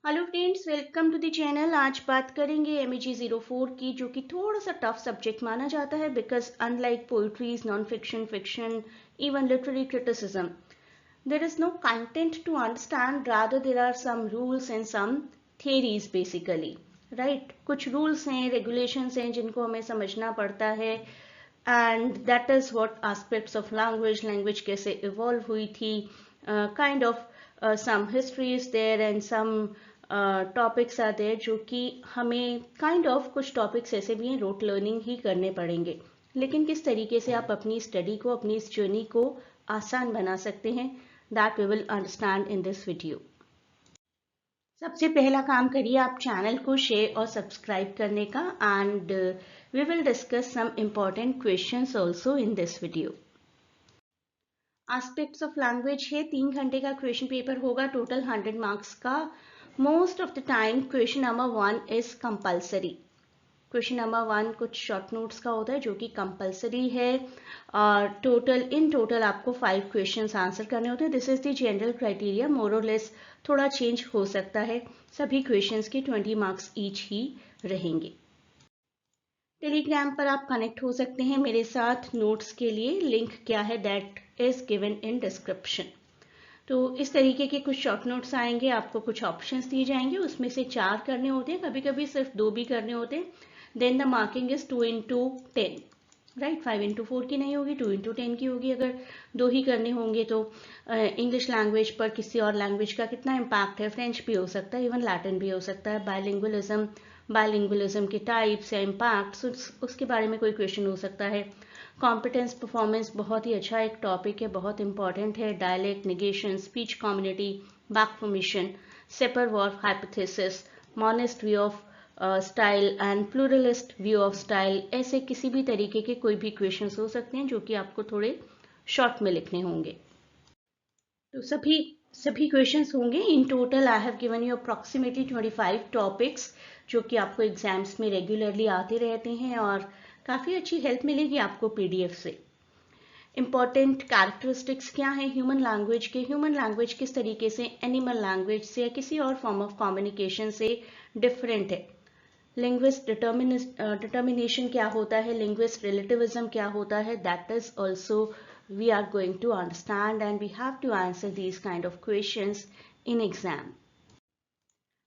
Hello friends, welcome to the channel. आज बात करेंगे MEG 04 की, जो कि थोड़ा सा टफ सब्जेक्ट माना जाता है because unlike poetries, non fiction, fiction, even literary criticism, there is no content to understand, rather there are some rules and some theories basically, right? कुछ rules हैं, regulations हैं जिनको हमें समझना पड़ता है, and that is what aspects of language कैसे evolve हुई थी, kind of some history is there and some topics are there जो कि हमें kind of कुछ topics ऐसे भी हैं rote learning ही करने पड़ेंगे, लेकिन किस तरीके से आप अपनी स्टडी को, अपनी इस जर्नी को आसान बना सकते हैं, that we will understand in this video. सबसे पहला काम करिए आप चैनल को शेयर और सब्सक्राइब करने का, and we will discuss some important questions also in this video. Aspects of language है, 3 घंटे का क्वेश्चन पेपर होगा, टोटल 100 मार्क्स का. Most of the time question number 1 is compulsory. Question number 1 कुछ शॉर्ट नोट्स का होता है जो कि कंपलसरी है. इन टोटल आपको 5 क्वेश्चंस आंसर करने होते हैं. This is the general criteria, more or less थोड़ा चेंज हो सकता है. सभी क्वेश्चंस के 20 मार्क्स ईच ही रहेंगे. टेलीग्राम पर आप कनेक्ट हो सकते हैं मेरे साथ नोट्स के लिए. लिंक क्या है, that is given in description. तो इस तरीके के कुछ शॉर्ट नोट्स आएंगे, आपको कुछ ऑप्शंस दिए जाएंगे, उसमें से 4 करने होते हैं, कभी कभी सिर्फ 2 भी करने होते हैं. Then the marking is 2 into 10, right. 5 into 4 की नहीं होगी, 2 into 10 की होगी. अगर 2 ही करने होंगे तो इंग्लिश लैंग्वेज पर किसी और लैंग्वेज का कितना इम्पैक्ट है, फ्रेंच भी हो सकता है, इवन लैटिन भी हो सकता है. बायलिंगुअलिज्म के टाइप्स या इम्पैक्ट्स, उसके बारे में कोई क्वेश्चन हो सकता है. कॉम्पिटेंस परफॉर्मेंस बहुत ही अच्छा एक टॉपिक है, बहुत इंपॉर्टेंट है. Dialect, negation, speech community, back formation, Sapir Whorf hypothesis, monist view of style and pluralist view of style, ऐसे किसी भी तरीके के कोई भी क्वेश्चंस हो सकते हैं जो कि आपको थोड़े शॉर्ट में लिखने होंगे. तो सभी क्वेश्चंस होंगे. In total I have given you approximately 25 topics जो कि आपको एग्जाम्स में रेगुलरली आते रहते हैं और काफ़ी अच्छी हेल्प मिलेगी आपको PDF से. इम्पॉर्टेंट कैरेक्टरिस्टिक्स क्या है ह्यूमन लैंग्वेज के. ह्यूमन लैंग्वेज किस तरीके से एनिमल लैंग्वेज से या किसी और फॉर्म ऑफ कम्युनिकेशन से डिफरेंट है. लिंग्विस्ट डिटर्मिनेशन क्या होता है, लिंग्विस्ट रिलेटिविज्म क्या होता है, that is also we are going to understand and we have to answer these kind of questions in exam.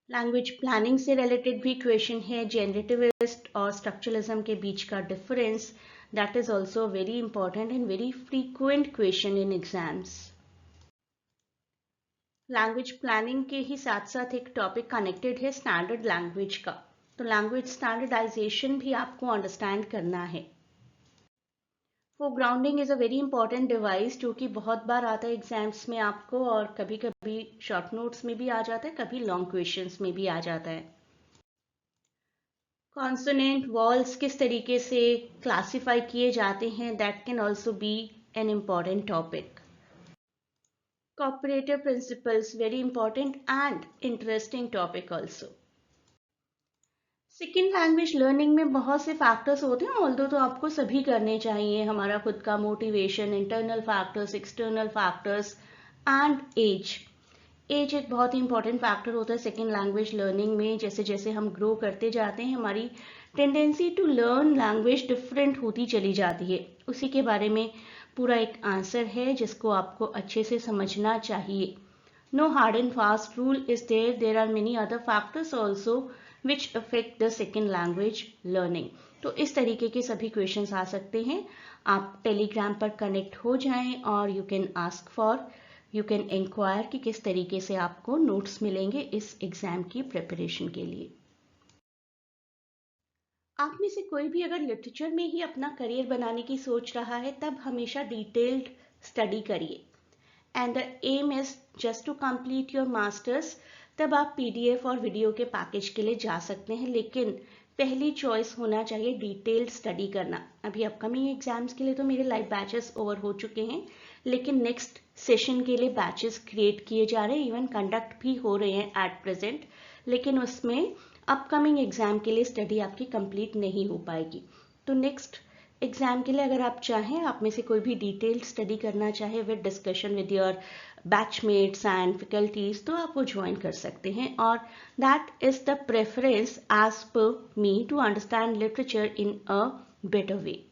Language planning से रिलेटेड भी क्वेश्चन है. जेनरेटिविस्ट और स्ट्रक्चरलिज्म के बीच का difference, that is also very important and very frequent question in exams. Language planning के ही साथ साथ एक टॉपिक कनेक्टेड है स्टैंडर्ड लैंग्वेज का. तो लैंग्वेज स्टैंडर्डाइजेशन भी आपको अंडरस्टैंड करना है. Foregrounding is a very important device जो कि बहुत बार आता है एग्जाम्स में आपको, और कभी कभी शॉर्ट नोट्स में भी आ जाता है, कभी लॉन्ग क्वेश्चंस में भी आ जाता है. कॉन्सोनेंट वॉल्स किस तरीके से क्लासिफाई किए जाते हैं, that can also be an important topic. Cooperative principles, very important and interesting topic also. Second language learning में बहुत से फैक्टर्स होते हैं, ऑल्दो तो आपको सभी करने चाहिए. हमारा खुद का motivation, internal factors, external factors and age. Age एक बहुत ही इंपॉर्टेंट फैक्टर होता है सेकेंड लैंग्वेज लर्निंग में. जैसे जैसे हम ग्रो करते जाते हैं, हमारी tendency to learn language different होती चली जाती है. उसी के बारे में पूरा एक आंसर है जिसको आपको अच्छे से समझना चाहिए. No hard and fast rule is there, there are many other factors also which affect the second language learning. तो इस तरीके के सभी क्वेश्चंस आ सकते हैं. आप टेलीग्राम पर कनेक्ट हो जाएं और यू कैन इंक्वायर कि किस तरीके से आपको नोट्स मिलेंगे इस एग्जाम की प्रिपरेशन के लिए. आप में से कोई भी अगर लिटरेचर में ही अपना करियर बनाने की सोच रहा है, तब हमेशा डिटेल्ड स्टडी करिए. And the aim is just to complete your masters. तब आप PDF और वीडियो के पैकेज के लिए जा सकते हैं, लेकिन पहली चॉइस होना चाहिए डिटेल्ड स्टडी करना. अभी अपकमिंग एग्जाम्स के लिए तो मेरे लाइव बैचेस ओवर हो चुके हैं, लेकिन नेक्स्ट सेशन के लिए बैचेस क्रिएट किए जा रहे हैं, इवन कंडक्ट भी हो रहे हैं एट प्रेजेंट. लेकिन उसमें अपकमिंग एग्जाम के लिए स्टडी आपकी कंप्लीट नहीं हो पाएगी. तो नेक्स्ट एग्ज़ाम के लिए अगर आप चाहें, आप में से कोई भी डिटेल स्टडी करना चाहे with discussion with your batchmates and faculties, तो आप वो ज्वाइन कर सकते हैं। और that is the preference as per me to understand literature in a better way.